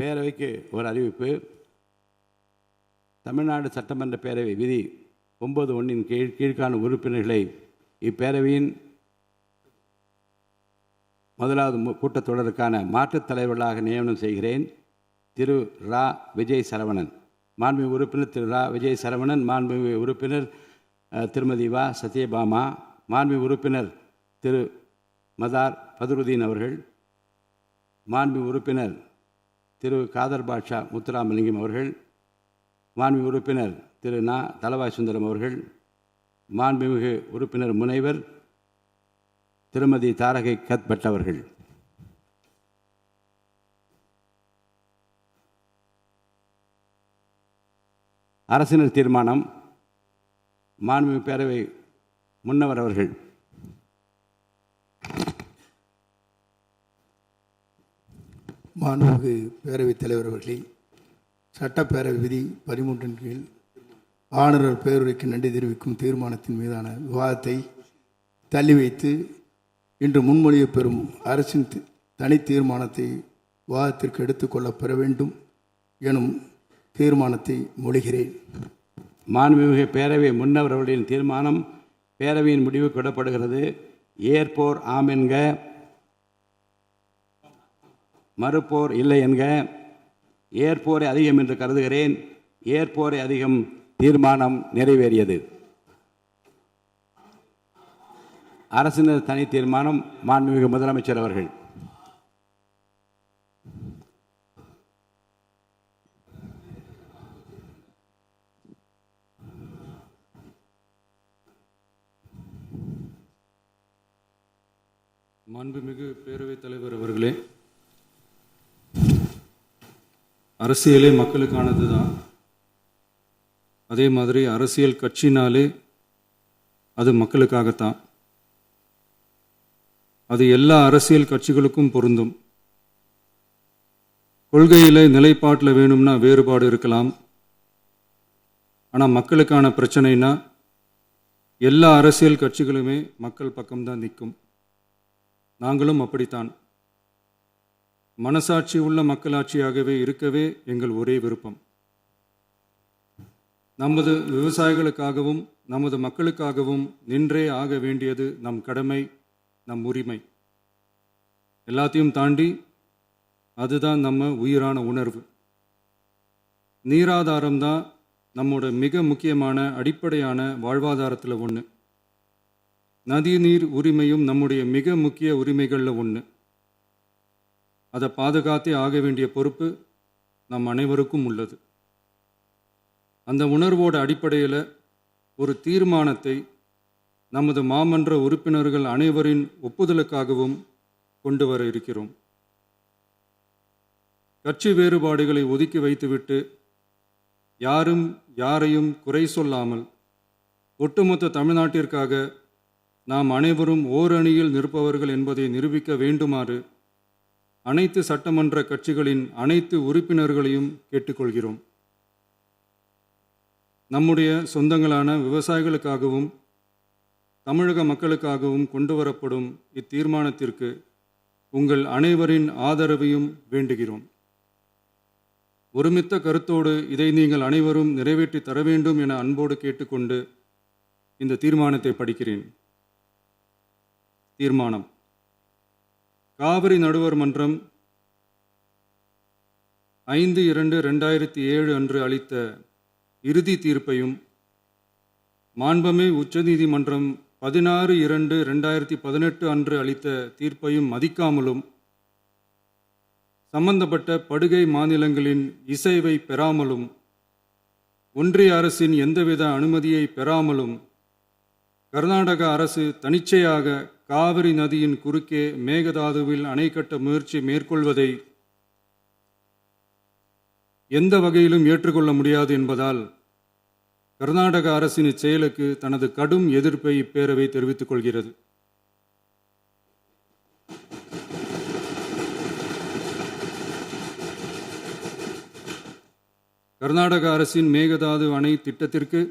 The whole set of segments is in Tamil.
பேரவைக்கு ஒரு அறிவிப்பு. தமிழ்நாடு சட்டமன்ற பேரவை விதி 9(1) கீழ்காணும் உறுப்பினர்களை இப்பேரவையின் முதலாவது கூட்டத்தொடருக்கான மாற்றுத் தலைவர்களாக நியமனம் செய்கிறேன். திரு ரா. விஜய் சரவணன். மாண்புமிகு உறுப்பினர் திரு ரா. விஜய் சரவணன். மாண்புமிகு உறுப்பினர் திருமதி வா. சத்யபாமா. மாண்புமிகு உறுப்பினர் திரு மதார் பதருதீன் அவர்கள். மாண்புமிகு உறுப்பினர் திரு காதர் பாட்ஷா முத்துராமலிங்கம் அவர்கள். மாண்புமிகு உறுப்பினர் திரு நா. தளவாய் சுந்தரம் அவர்கள். மாண்புமிகு உறுப்பினர் முனைவர் திருமதி தாரகை கத்பட் அவர்கள். அரசினர் தீர்மானம். மாண்புமிகு பேரவை முன்னவர் அவர்கள். மாண்புமிகு பேரவைத் தலைவர் அவர்களே, சட்டப்பேரவை விதி 13 கீழ் ஆளுநர் பேருரைக்கு நன்றி தெரிவிக்கும் தீர்மானத்தின் மீதான விவாதத்தை தள்ளி வைத்து இன்று முன்மொழிய பெறும் அரசின் தனி தீர்மானத்தை விவாதத்திற்கு எடுத்துக்கொள்ளப்பெற வேண்டும் எனும் தீர்மானத்தை மொழிகிறேன். மாண்புமிகு பேரவை முன்னவர் அவர்களின் தீர்மானம் பேரவையின் முடிவுக்கு விடப்படுகிறது. ஏற்போர் ஆம் என்க, மறுப்போர் இல்லை என்க. ஏற்போரை அதிகம் என்று கருதுகிறேன். ஏற்போரை அதிகம். தீர்மானம் நிறைவேறியது. அரசினர் தனி தீர்மானம். மாண்புமிகு முதலமைச்சர் அவர்கள். மாண்புமிகு பேரவைத் தலைவர் அவர்களே, அரசியலே மக்களுக்கானது தான். அதே மாதிரி அரசியல் கட்சினாலே அது மக்களுக்காகத்தான். அது எல்லா அரசியல் கட்சிகளுக்கும் பொருந்தும். கொள்கையில் நிலைப்பாட்டில் வேணும்னா வேறுபாடு இருக்கலாம். ஆனால் மக்களுக்கான பிரச்சனைனா எல்லா அரசியல் கட்சிகளுமே மக்கள் பக்கம்தான் நிற்கும். நாங்களும் அப்படித்தான். மனசாட்சி உள்ள மக்களாட்சியாகவே இருக்கவே எங்கள் ஒரே விருப்பம். நமது விவசாயிகளுக்காகவும் நமது மக்களுக்காகவும் நின்றே ஆக வேண்டியது நம் கடமை, நம் உரிமை. எல்லாத்தையும் தாண்டி அதுதான் நம்ம உயிரான உணர்வு. நீராதாரம்தான் நம்மோட மிக முக்கியமான அடிப்படையான வாழ்வாதாரத்தில் ஒன்று. நதி நீர் உரிமையும் நம்முடைய மிக முக்கிய உரிமைகளில் ஒன்று. அதை பாதுகாத்தே ஆக வேண்டிய பொறுப்பு நம் அனைவருக்கும் உள்ளது. அந்த உணர்வோட அடிப்படையில் ஒரு தீர்மானத்தை நமது மாமன்ற உறுப்பினர்கள் அனைவரின் ஒப்புதலுக்காகவும் கொண்டு வர இருக்கிறோம். கட்சி வேறுபாடுகளை ஒதுக்கி வைத்துவிட்டு யாரும் யாரையும் குறை சொல்லாமல் ஒட்டுமொத்த தமிழ்நாட்டிற்காக நாம் அனைவரும் ஓரணியில் நிற்பவர்கள் என்பதை நிரூபிக்க வேண்டுமாறு அனைத்து சட்டமன்ற கட்சிகளின் அனைத்து உறுப்பினர்களையும் கேட்டுக்கொள்கிறோம். நம்முடைய சொந்தங்களான விவசாயிகளுக்காகவும் தமிழக மக்களுக்காகவும் கொண்டு வரப்படும் இத்தீர்மானத்திற்கு உங்கள் அனைவரின் ஆதரவையும் வேண்டுகிறோம். ஒருமித்த கருத்தோடு இதை நீங்கள் அனைவரும் நிறைவேற்றி தர வேண்டும் என அன்போடு கேட்டுக்கொண்டு இந்த தீர்மானத்தை படிக்கிறேன். தீர்மானம். காவிரி நடுவர் மன்றம் 5/2/2007 அன்று அளித்த இறுதி தீர்ப்பையும் மாண்புமிகு உச்சநீதிமன்றம் 16/2/2018 அன்று அளித்த தீர்ப்பையும் மதிக்காமலும் சம்பந்தப்பட்ட படுகை மாநிலங்களின் இசைவை பெறாமலும் ஒன்றிய அரசின் எந்தவித அனுமதியை பெறாமலும் கர்நாடக அரசு தனிச்சையாக காவிரி நதியின் குறுக்கே மேகதாதுவில் அணை கட்ட முயற்சி மேற்கொள்வதை எந்த வகையிலும் ஏற்றுக்கொள்ள முடியாது என்பதால் கர்நாடக அரசின் இச்செயலுக்கு தனது கடும் எதிர்ப்பை இப்பேரவை தெரிவித்துக் கொள்கிறது. கர்நாடக அரசின் மேகதாது அணை திட்டத்திற்கு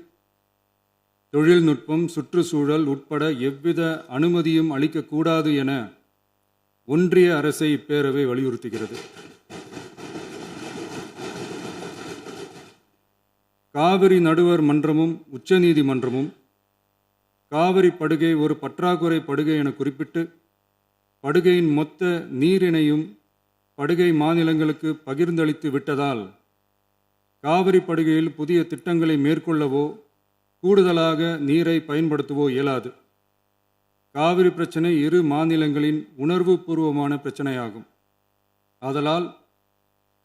தொழில்நுட்பம், சுற்றுச்சூழல் உட்பட எவ்வித அனுமதியும் அளிக்கக்கூடாது என ஒன்றிய அரசை இப்பேரவை வலியுறுத்துகிறது. காவிரி நடுவர் மன்றமும் உச்சநீதிமன்றமும் காவிரி படுகை ஒரு பற்றாக்குறை படுகை என குறிப்பிட்டு படுகையின் மொத்த நீரினையும் படுகை மாநிலங்களுக்கு பகிர்ந்தளித்து விட்டதால் காவிரி படுகையில் புதிய திட்டங்களை மேற்கொள்ளவோ கூடுதலாக நீரை பயன்படுத்தவோ இயலாது. காவிரி பிரச்சனை இரு மாநிலங்களின் உணர்வுபூர்வமான பிரச்சனையாகும். ஆதலால்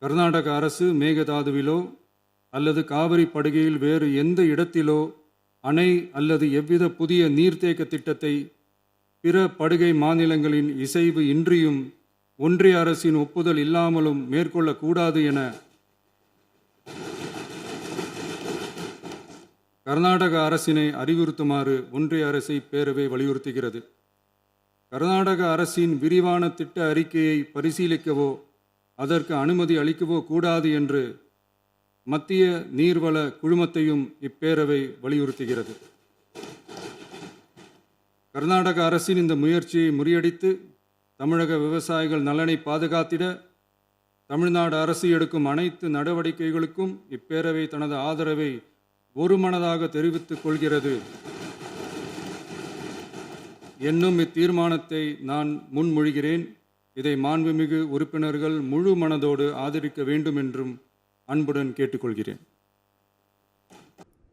கர்நாடக அரசு மேகதாதுவிலோ அல்லது காவிரி படுகையில் வேறு எந்த இடத்திலோ அணை அல்லது எவ்வித புதிய நீர்த்தேக்க திட்டத்தை பிற படுகை மாநிலங்களின் இசைவு இன்றியும் ஒன்றிய அரசின் ஒப்புதல் இல்லாமலும் மேற்கொள்ளக்கூடாது என கர்நாடக அரசினை அறிவுறுத்துமாறு ஒன்றிய அரசை பேரவை வலியுறுத்துகிறது. கர்நாடக அரசின் விரிவான திட்ட அறிக்கையை பரிசீலிக்கவோ அதற்கு அனுமதி அளிக்கவோ கூடாது என்று மத்திய நீர்வள குழுமத்தையும் இப்பேரவை வலியுறுத்துகிறது. கர்நாடக அரசின் இந்த முயற்சியை முறியடித்து தமிழக விவசாயிகள் நலனை பாதுகாத்திட தமிழ்நாடு அரசு எடுக்கும் அனைத்து நடவடிக்கைகளுக்கும் இப்பேரவை தனது ஆதரவை ஒருமனதாக தெரிவித்துக் கொள்கிறது என்னும் இத்தீர்மானத்தை நான் முன்மொழிகிறேன். இதை மாண்புமிகு உறுப்பினர்கள் முழு மனதோடு ஆதரிக்க வேண்டும் என்றும் அன்புடன் கேட்டுக்கொள்கிறேன்.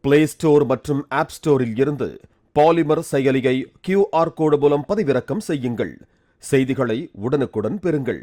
பிளே ஸ்டோர் மற்றும் ஆப் ஸ்டோரில் இருந்து பாலிமர் செயலியை QR கோடு மூலம் பதிவிறக்கம் செய்யுங்கள். செய்திகளை உடனுக்குடன் பெறுங்கள்.